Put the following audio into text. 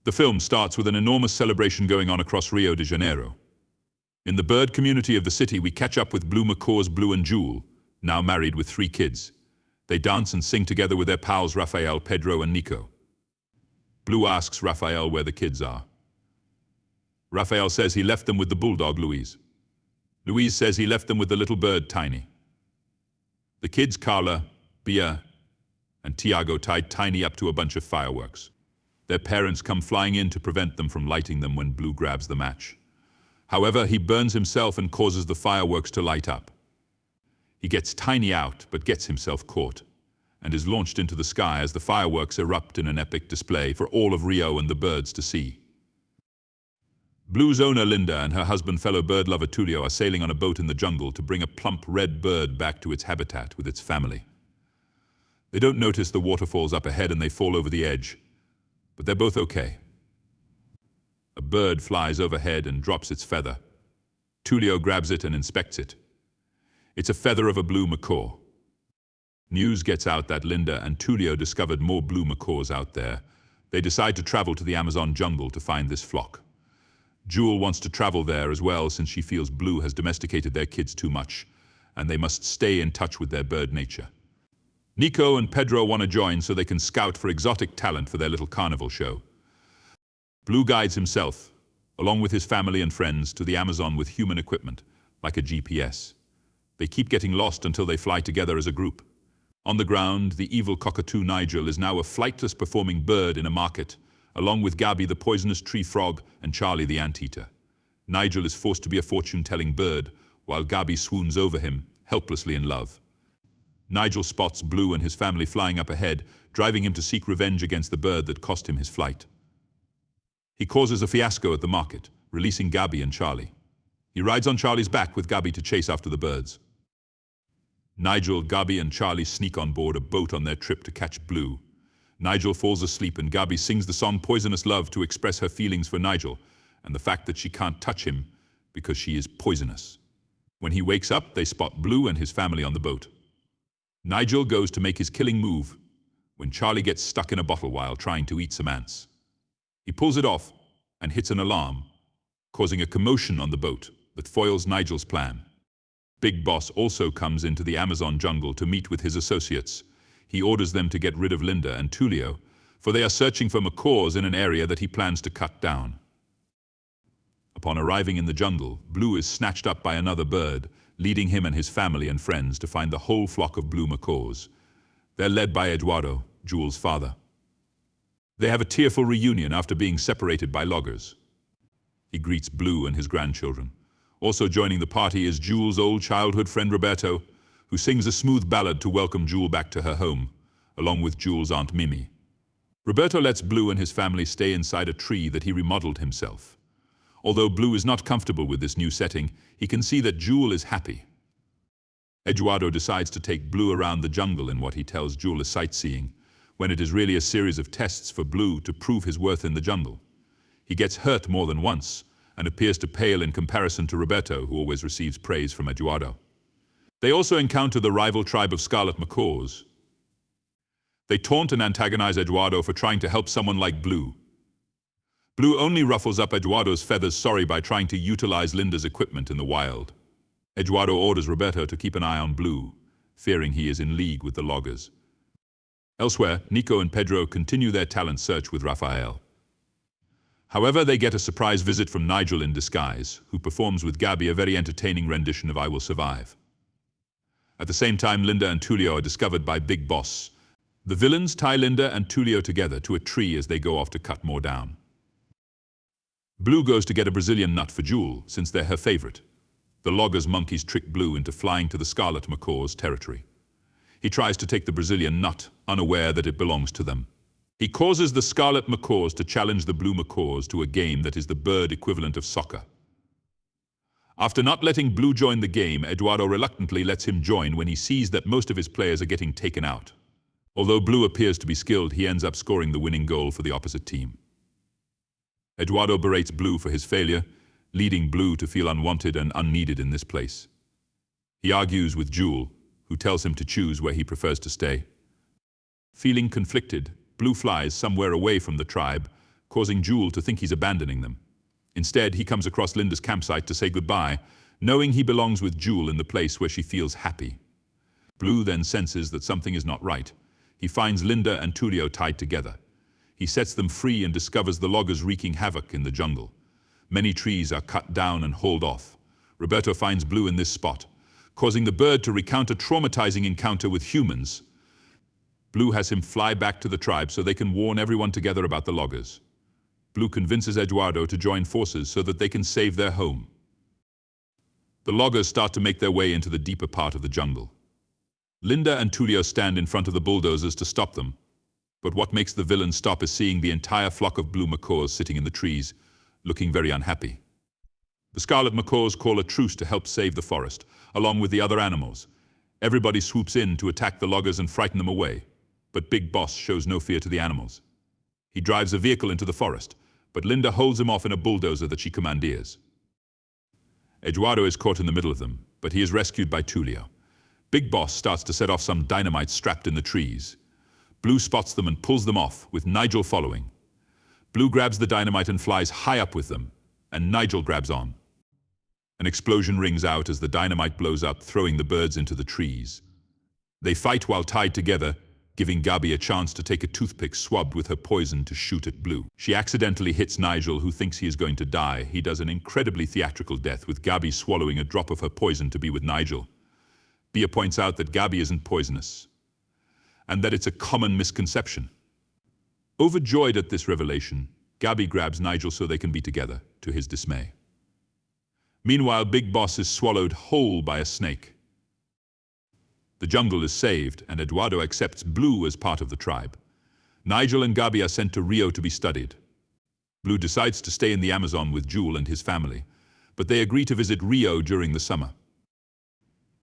The film starts with an enormous celebration going on across Rio de Janeiro. In the bird community of the city, we catch up with Blue macaws Blue and Jewel, now married with 3 kids. They dance and sing together with their pals Rafael, Pedro, and Nico. Blue asks Rafael where the kids are. Rafael says he left them with the bulldog Louise. Louise says he left them with the little bird Tiny. The kids Carla, Bia, and Tiago tied Tiny up to a bunch of fireworks. Their parents come flying in to prevent them from lighting them when Blue grabs the match. However, he burns himself and causes the fireworks to light up. He gets Tiny out, but gets himself caught, and is launched into the sky as the fireworks erupt in an epic display for all of Rio and the birds to see. Blue's owner Linda and her husband, fellow bird lover Tulio, are sailing on a boat in the jungle to bring a plump red bird back to its habitat with its family. They don't notice the waterfalls up ahead and they fall over the edge, but they're both okay. A bird flies overhead and drops its feather. Tulio grabs it and inspects it. It's a feather of a blue macaw. News gets out that Linda and Tulio discovered more blue macaws out there. They decide to travel to the Amazon jungle to find this flock. Jewel wants to travel there as well since she feels Blue has domesticated their kids too much, and they must stay in touch with their bird nature. Nico and Pedro want to join so they can scout for exotic talent for their little carnival show. Blue guides himself, along with his family and friends, to the Amazon with human equipment, like a GPS. They keep getting lost until they fly together as a group. On the ground, the evil cockatoo Nigel is now a flightless performing bird in a market, along with Gabi the poisonous tree frog and Charlie the anteater. Nigel is forced to be a fortune-telling bird, while Gabi swoons over him, helplessly in love. Nigel spots Blue and his family flying up ahead, driving him to seek revenge against the bird that cost him his flight. He causes a fiasco at the market, releasing Gabi and Charlie. He rides on Charlie's back with Gabi to chase after the birds. Nigel, Gabi, and Charlie sneak on board a boat on their trip to catch Blue. Nigel falls asleep and Gabi sings the song Poisonous Love to express her feelings for Nigel and the fact that she can't touch him because she is poisonous. When he wakes up, they spot Blue and his family on the boat. Nigel goes to make his killing move when Charlie gets stuck in a bottle while trying to eat some ants. He pulls it off and hits an alarm, causing a commotion on the boat that foils Nigel's plan. Big Boss also comes into the Amazon jungle to meet with his associates. He orders them to get rid of Linda and Tulio, for they are searching for macaws in an area that he plans to cut down. Upon arriving in the jungle, Blue is snatched up by another bird, leading him and his family and friends to find the whole flock of blue macaws. They're led by Eduardo, Jewel's father. They have a tearful reunion after being separated by loggers. He greets Blue and his grandchildren. Also joining the party is Jewel's old childhood friend Roberto, who sings a smooth ballad to welcome Jewel back to her home, along with Jewel's Aunt Mimi. Roberto lets Blue and his family stay inside a tree that he remodeled himself. Although Blue is not comfortable with this new setting, he can see that Jewel is happy. Eduardo decides to take Blue around the jungle in what he tells Jewel is sightseeing, when it is really a series of tests for Blue to prove his worth in the jungle. He gets hurt more than once, and appears to pale in comparison to Roberto, who always receives praise from Eduardo. They also encounter the rival tribe of scarlet macaws. They taunt and antagonize Eduardo for trying to help someone like Blue. Blue only ruffles up Eduardo's feathers sorry by trying to utilize Linda's equipment in the wild. Eduardo orders Roberto to keep an eye on Blue, fearing he is in league with the loggers. Elsewhere, Nico and Pedro continue their talent search with Rafael. However, they get a surprise visit from Nigel in disguise, who performs with Gabi a very entertaining rendition of I Will Survive. At the same time, Linda and Tulio are discovered by Big Boss. The villains tie Linda and Tulio together to a tree as they go off to cut more down. Blue goes to get a Brazilian nut for Jewel, since they're her favorite. The loggers' monkeys trick Blue into flying to the scarlet macaw's territory. He tries to take the Brazilian nut, unaware that it belongs to them. He causes the scarlet macaws to challenge the blue macaws to a game that is the bird equivalent of soccer. After not letting Blue join the game, Eduardo reluctantly lets him join when he sees that most of his players are getting taken out. Although Blue appears to be skilled, he ends up scoring the winning goal for the opposite team. Eduardo berates Blue for his failure, leading Blue to feel unwanted and unneeded in this place. He argues with Jewel, who tells him to choose where he prefers to stay. Feeling conflicted, Blue flies somewhere away from the tribe, causing Jewel to think he's abandoning them. Instead, he comes across Linda's campsite to say goodbye, knowing he belongs with Jewel in the place where she feels happy. Blue then senses that something is not right. He finds Linda and Tulio tied together. He sets them free and discovers the loggers wreaking havoc in the jungle. Many trees are cut down and hauled off. Roberto finds Blue in this spot, causing the bird to recount a traumatizing encounter with humans. Blue has him fly back to the tribe so they can warn everyone together about the loggers. Blue convinces Eduardo to join forces so that they can save their home. The loggers start to make their way into the deeper part of the jungle. Linda and Tulio stand in front of the bulldozers to stop them, but what makes the villain stop is seeing the entire flock of blue macaws sitting in the trees, looking very unhappy. The scarlet macaws call a truce to help save the forest, along with the other animals. Everybody swoops in to attack the loggers and frighten them away, but Big Boss shows no fear to the animals. He drives a vehicle into the forest, but Linda holds him off in a bulldozer that she commandeers. Eduardo is caught in the middle of them, but he is rescued by Tulio. Big Boss starts to set off some dynamite strapped in the trees. Blue spots them and pulls them off, with Nigel following. Blue grabs the dynamite and flies high up with them, and Nigel grabs on. An explosion rings out as the dynamite blows up, throwing the birds into the trees. They fight while tied together, giving Gabi a chance to take a toothpick swabbed with her poison to shoot at Blue. She accidentally hits Nigel, who thinks he is going to die. He does an incredibly theatrical death, with Gabi swallowing a drop of her poison to be with Nigel. Bia points out that Gabi isn't poisonous, and that it's a common misconception. Overjoyed at this revelation, Gabi grabs Nigel so they can be together, to his dismay. Meanwhile, Big Boss is swallowed whole by a snake. The jungle is saved, and Eduardo accepts Blue as part of the tribe. Nigel and Gabi are sent to Rio to be studied. Blue decides to stay in the Amazon with Jewel and his family, but they agree to visit Rio during the summer.